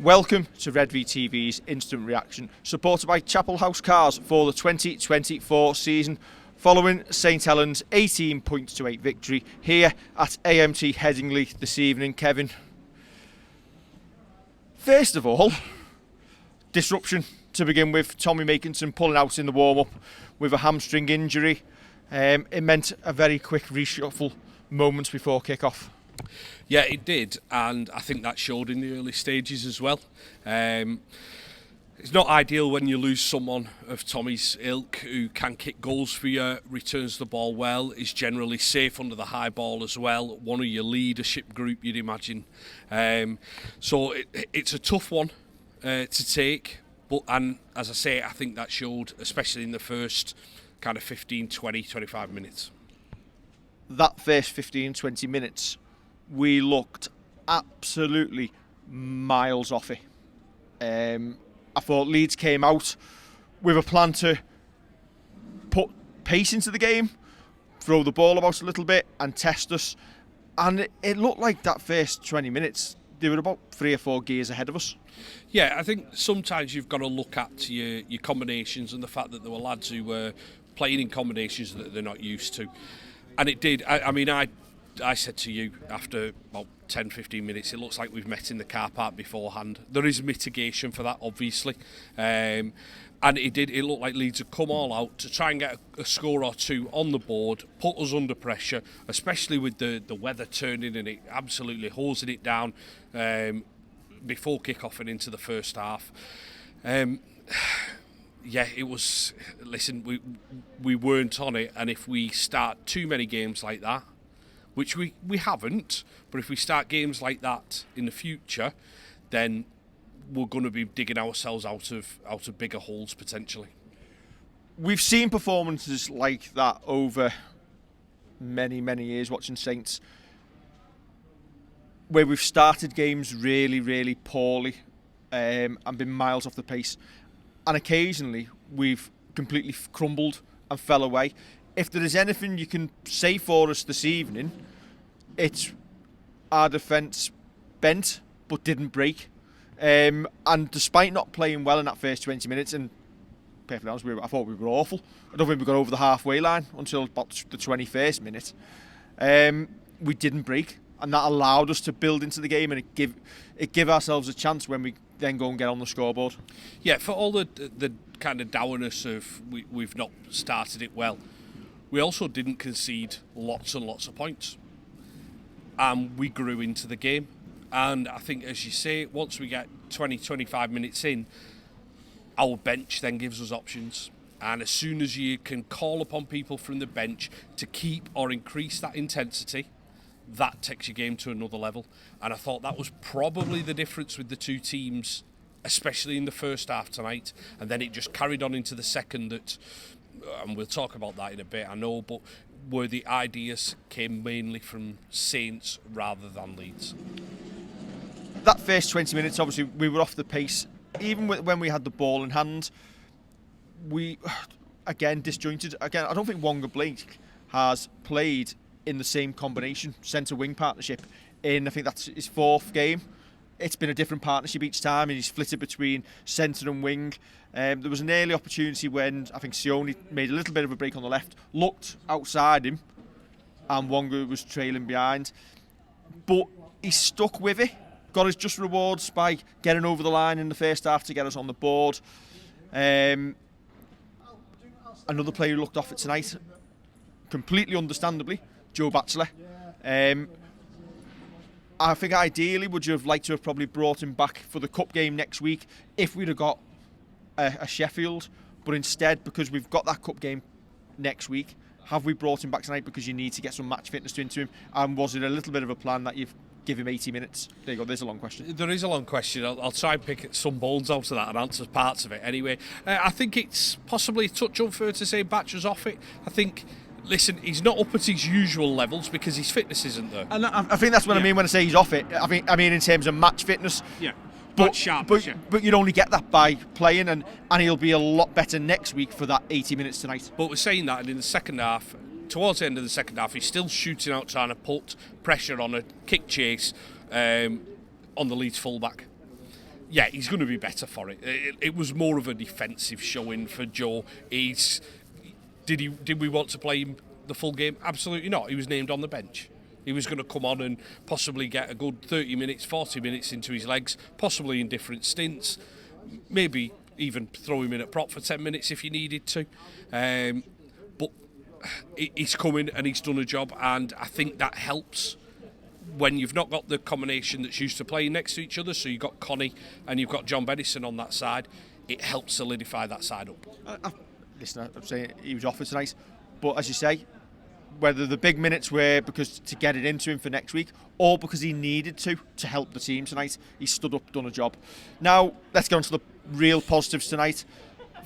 Welcome to Redvee TV's Instant Reaction, supported by Chapel House Cars for the 2024 season, following St Helens' 18-8 victory here at AMT Headingley this evening. Kevin, first of all, disruption to begin with. Tommy Makinson pulling out in the warm-up with a hamstring injury. It meant a very quick reshuffle moments before kickoff. Yeah, it did, and I think that showed in the early stages as well. It's not ideal when you lose someone of Tommy's ilk who can kick goals for you, returns the ball well, is generally safe under the high ball as well, one of your leadership group, you'd imagine. So it's a tough one to take, and as I say, I think that showed, especially in the first kind of 15, 20, 25 minutes. That first 15, 20 minutes, we looked absolutely miles off it. I thought Leeds came out with a plan to put pace into the game, throw the ball about a little bit and test us. And it looked like that first 20 minutes, they were about 3 or 4 gears ahead of us. Yeah, I think sometimes you've got to look at your combinations and the fact that there were lads who were playing in combinations that they're not used to. And it did. I said to you after about 10-15 minutes, it looks like we've met in the car park beforehand. There is mitigation for that, obviously. And it looked like Leeds had come all out to try and get a score or two on the board, put us under pressure, especially with the weather turning and it absolutely hosing it down before kick-off and into the first half. Yeah, it was. Listen, we weren't on it, and if we start too many games like that, which we haven't, but if we start games like that in the future, then we're going to be digging ourselves out of bigger holes potentially. We've seen performances like that over many years watching Saints, where we've started games really poorly and been miles off the pace. And occasionally we've completely crumbled and fell away. If there is anything you can say for us this evening, it's our defence bent but didn't break. And despite not playing well in that first 20 minutes, and perfectly honest, I thought we were awful. I don't think we got over the halfway line until about the 21st minute. We didn't break, and that allowed us to build into the game, and it give ourselves a chance when we then go and get on the scoreboard. Yeah, for all the kind of dourness of we've not started it well, we also didn't concede lots and lots of points. And we grew into the game. And I think, as you say, once we get 20-25 minutes in, our bench then gives us options. And as soon as you can call upon people from the bench to keep or increase that intensity, that takes your game to another level. And I thought that was probably the difference with the two teams, especially in the first half tonight. And then it just carried on into the second, that, and we'll talk about that in a bit, I know, but where the ideas came mainly from Saints rather than Leeds. That first 20 minutes, obviously, we were off the pace. Even when we had the ball in hand, we, again, disjointed. Again, I don't think Wonga Blake has played in the same combination, centre-wing partnership, in, I think that's his 4th game. It's been a different partnership each time, and he's flitted between centre and wing. There was an early opportunity when I think Sione made a little bit of a break on the left, looked outside him, and Wonga was trailing behind. But he stuck with it, got his just rewards by getting over the line in the first half to get us on the board. Another player who looked off it tonight, completely understandably, Joe Batchelor. I think ideally would you have liked to have probably brought him back for the cup game next week if we'd have got a Sheffield, but instead, because we've got that cup game next week, have we brought him back tonight because you need to get some match fitness into him? And was it a little bit of a plan that you've give him 80 minutes? There you go, there's a long question. There is a long question. I'll try and pick some bones out of that and answer parts of it anyway. I think it's possibly a touch unfair to say Batchelor's off it. I think, listen, he's not up at his usual levels because his fitness isn't there. And I think that's what I mean when I say he's off it. I mean in terms of match fitness. Yeah. But you'd only get that by playing, and he'll be a lot better next week for that 80 minutes tonight. But we're saying that, and in the second half, towards the end of the second half, he's still shooting out, trying to put pressure on a kick chase on the Leeds fullback. Yeah, he's going to be better for it. It was more of a defensive showing for Joe. Did we want to play him the full game? Absolutely not. He was named on the bench. He was going to come on and possibly get a good 30 minutes, 40 minutes into his legs, possibly in different stints. Maybe even throw him in at prop for 10 minutes if you needed to. But he's coming and he's done a job, and I think that helps when you've not got the combination that's used to playing next to each other. So you've got Connie and you've got John Bedison on that side. It helps solidify that side up. Listen, I'm saying he was offered tonight, but as you say, whether the big minutes were because to get it into him for next week or because he needed to help the team tonight, he stood up, done a job. Now, let's go on to the real positives tonight.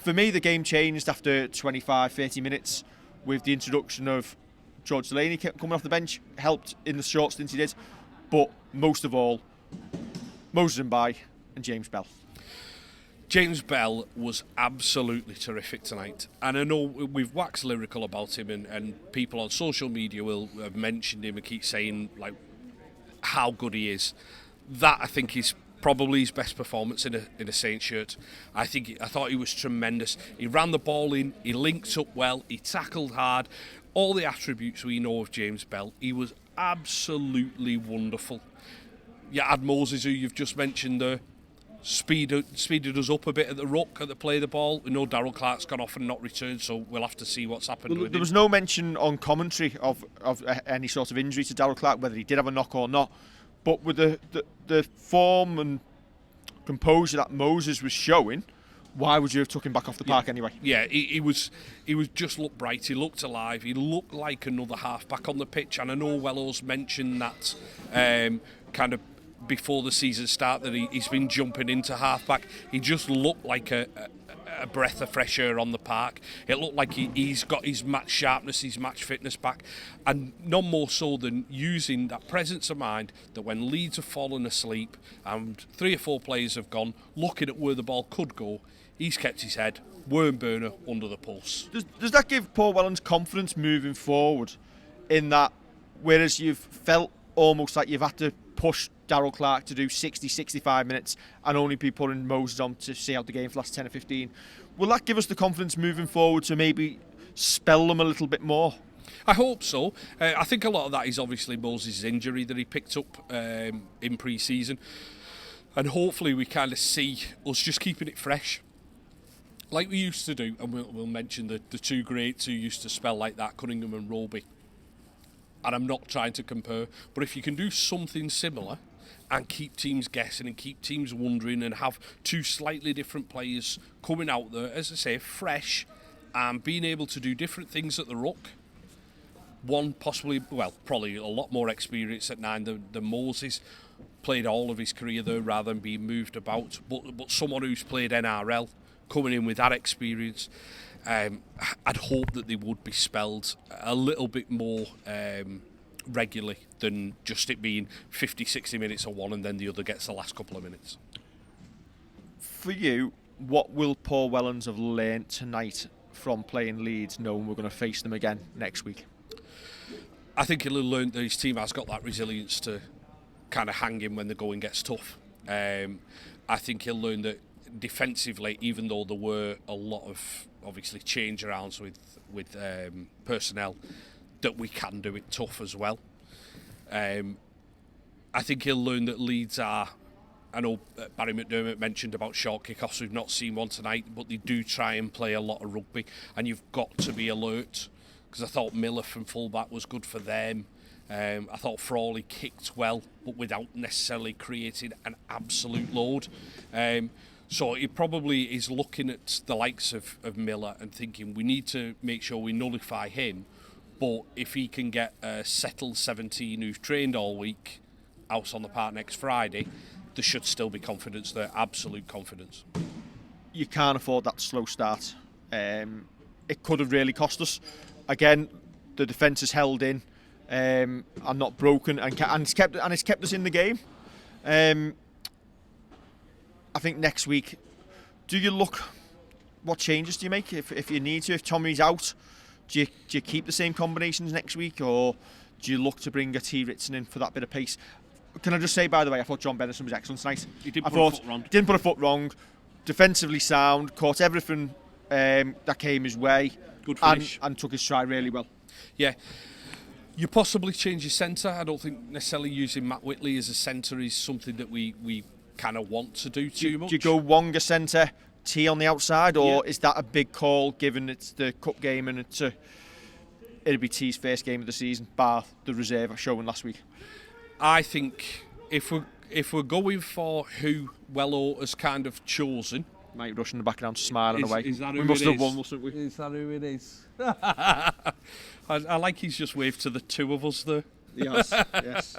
For me, the game changed after 25, 30 minutes with the introduction of George Delaney coming off the bench, helped in the short stint he did, but most of all, Moses Mbai and James Bell. James Bell was absolutely terrific tonight, and I know we've waxed lyrical about him, and people on social media will have mentioned him and keep saying like how good he is. That, I think, is probably his best performance in a Saints shirt. I thought he was tremendous. He ran the ball in, he linked up well, he tackled hard. All the attributes we know of James Bell, he was absolutely wonderful. You had Moses, who you've just mentioned there, speeded us up a bit at the ruck, at the play of the ball. We know Darryl Clark's gone off and not returned, so we'll have to see what's happened with him. There was no mention on commentary of any sort of injury to Darryl Clark, whether he did have a knock or not. But with the form and composure that Moses was showing, why would you have took him back off the park anyway? Yeah, he was just looked bright. He looked alive. He looked like another half back on the pitch. And I know Wellows mentioned that kind of before the season start that he's been jumping into half back. He just looked like a breath of fresh air on the park. It looked like he's got his match sharpness, his match fitness back, and none more so than using that presence of mind that when Leeds have fallen asleep and 3 or 4 players have gone, looking at where the ball could go, he's kept his head, worm burner, under the pulse. Does that give Paul Wellens confidence moving forward in that, whereas you've felt almost like you've had to push Darryl Clark to do 60, 65 minutes and only be putting Moses on to see out the game for the last 10 or 15, will that give us the confidence moving forward to maybe spell them a little bit more? I hope so. I think a lot of that is obviously Moses' injury that he picked up in pre-season, and hopefully we kind of see us just keeping it fresh like we used to do. And we'll mention the 2 greats who used to spell like that, Cunningham and Roby. And I'm not trying to compare, but if you can do something similar and keep teams guessing and keep teams wondering and have 2 slightly different players coming out there, as I say, fresh and being able to do different things at the ruck. One probably a lot more experience at 9 than Moses. Played all of his career there rather than being moved about. But someone who's played NRL, coming in with that experience, I'd hope that they would be spelled a little bit more regularly than just it being 50, 60 minutes of one and then the other gets the last couple of minutes. For you, what will Paul Wellens have learnt tonight from playing Leeds, knowing we're going to face them again next week? I think he'll have learned that his team has got that resilience to kind of hang him when the going gets tough. I think he'll learn that defensively, even though there were a lot of obviously change arounds with personnel, that we can do it tough as well. I think he'll learn that Leeds are, I know Barry McDermott mentioned about short kickoffs, we've not seen one tonight, but they do try and play a lot of rugby, and you've got to be alert, because I thought Miller from fullback was good for them. I thought Frawley kicked well, but without necessarily creating an absolute load. So he probably is looking at the likes of Miller and thinking we need to make sure we nullify him, but if he can get a settled 17 who've trained all week out on the park next Friday, there should still be confidence there, absolute confidence. You can't afford that slow start. It could have really cost us. Again, the defence has held in and not broken, and it's kept us in the game. I think next week, do you look? What changes do you make if you need to? If Tommy's out, do you keep the same combinations next week, or do you look to bring a T. Ritson in for that bit of pace? can I just say, by the way, I thought John Bennison was excellent tonight. He didn't I put thought a foot wrong. Didn't put a foot wrong. Defensively sound, caught everything that came his way. Good finish. And took his stride really well. Yeah. You possibly change your centre. I don't think necessarily using Matt Whitley as a centre is something that we kind of want to do too much. Do you go Wonga centre, T on the outside, or is that a big call given it's the cup game and it'll be T's first game of the season, bar the reserve showing last week? I think if we're going for who Wello has kind of chosen, Mike Rush in the background smiling away. Is that who we must it have is? won, mustn't we? Is that who it is? I like he's just waved to the two of us there. Yes, yes.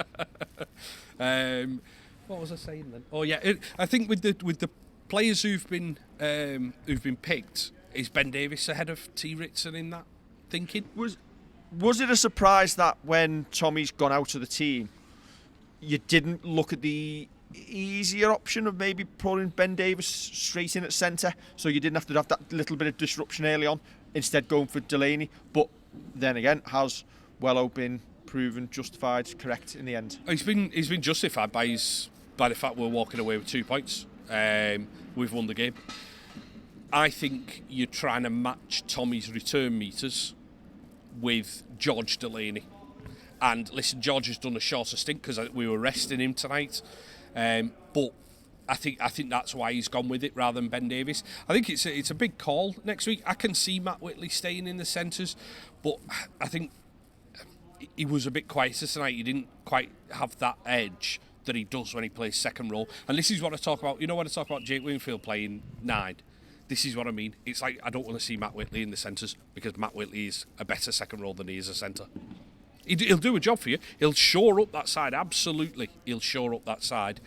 What was I saying then? Oh yeah, I think with the players who've been picked, is Ben Davies ahead of T Ritson in that thinking? Was it a surprise that when Tommy's gone out of the team, you didn't look at the easier option of maybe putting Ben Davies straight in at centre, so you didn't have to have that little bit of disruption early on, instead going for Delaney? But then again, has Wello been proven justified, correct in the end? He's been justified by the fact we're walking away with 2 points. We've won the game. I think you're trying to match Tommy's return meters with George Delaney. And listen, George has done a shorter stint because we were resting him tonight. But I think that's why he's gone with it rather than Ben Davies. I think it's a big call next week. I can see Matt Whitley staying in the centres, but I think he was a bit quieter tonight. He didn't quite have that edge that he does when he plays second row. And this is what I talk about. You know when I talk about Jake Wingfield playing 9? This is what I mean. It's like I don't want to see Matt Whitley in the centres because Matt Whitley is a better second row than he is a centre. He'll do a job for you. He'll shore up that side. Absolutely, he'll shore up that side.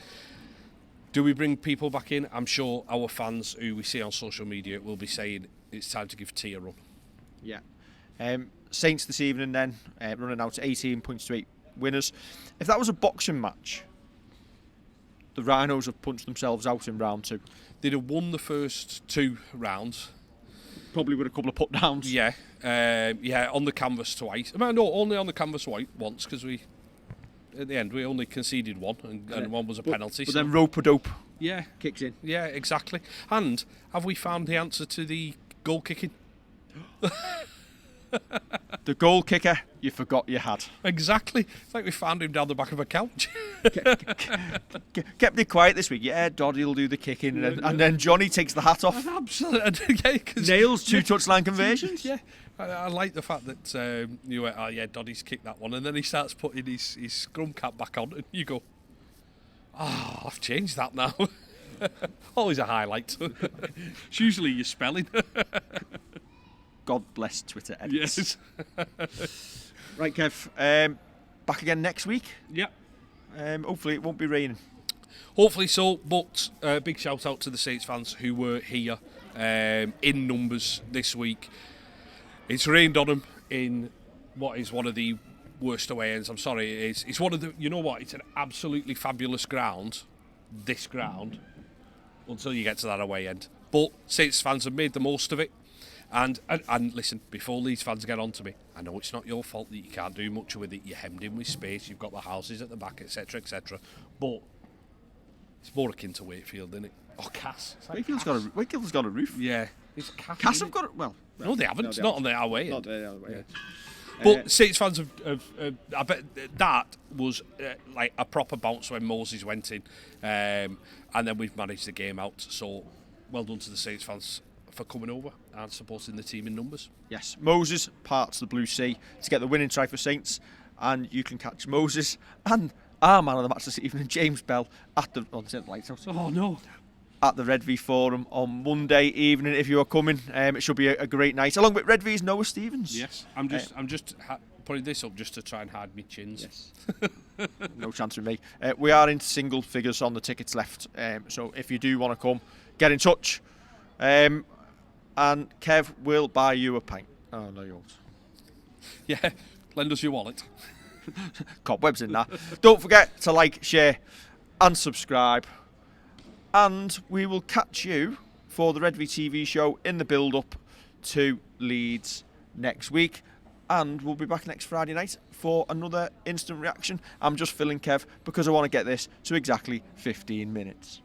Do we bring people back in? I'm sure our fans who we see on social media will be saying it's time to give T a run. Yeah. Saints this evening then, running out to 18 points to 8 winners. If that was a boxing match, the Rhinos have punched themselves out in round 2. They'd have won the first 2 rounds. Probably with a couple of put downs. Yeah, on the canvas twice. No, only on the canvas once because at the end we only conceded one and one was a penalty. But then rope-a-dope kicks in. Yeah, exactly. And have we found the answer to the goal kicking? The goal kicker you forgot you had. Exactly. It's like we found him down the back of a couch. Kept it quiet this week. Yeah, Doddy will do the kicking, and then Johnny takes the hat off. Absolutely. Nails 2 touchline conversions. Yeah. I like the fact that you went, oh yeah, Doddy's kicked that one, and then he starts putting his scrum cap back on, and you go, oh, I've changed that now. Always a highlight. It's usually your spelling. God bless Twitter edits. Yes. Right, Kev. Back again next week. Yeah. Hopefully it won't be raining. Hopefully so, but big shout out to the Saints fans who were here in numbers this week. It's rained on them in what is one of the worst away ends. I'm sorry, it is. It's one of the, you know what, it's an absolutely fabulous ground, this ground, until you get to that away end. But Saints fans have made the most of it. And listen, before Leeds fans get on to me, I know it's not your fault that you can't do much with it. You're hemmed in with space, you've got the houses at the back, etc, etc. But it's more akin to Wakefield, isn't it? Oh, Cass. Wakefield's got a roof. Yeah. It's Cass. Cass have got it. Well, no, they haven't. It's not on their way. Not their way. Yeah. But Saints fans have I bet that was like a proper bounce when Moses went in, and then we've managed the game out. So well done to the Saints fans for coming over and supporting the team in numbers. Yes, Moses parts the Blue Sea to get the winning try for Saints, and you can catch Moses and our man of the match this evening, James Bell, at the Lighthouse. Oh no! At the Redvee Forum on Monday evening. If you are coming, it should be a great night, along with Redvee's Noah Stevens. Yes, I'm just putting this up just to try and hide my chins. Yes. No chance with me. We are into single figures on the tickets left, so if you do want to come, get in touch. And Kev will buy you a pint. Oh, no, you won't. Yeah, lend us your wallet. Cobwebs in that. Don't forget to like, share and subscribe. And we will catch you for the Redvee TV show in the build-up to Leeds next week. and we'll be back next Friday night for another instant reaction. I'm just filling Kev because I want to get this to exactly 15 minutes.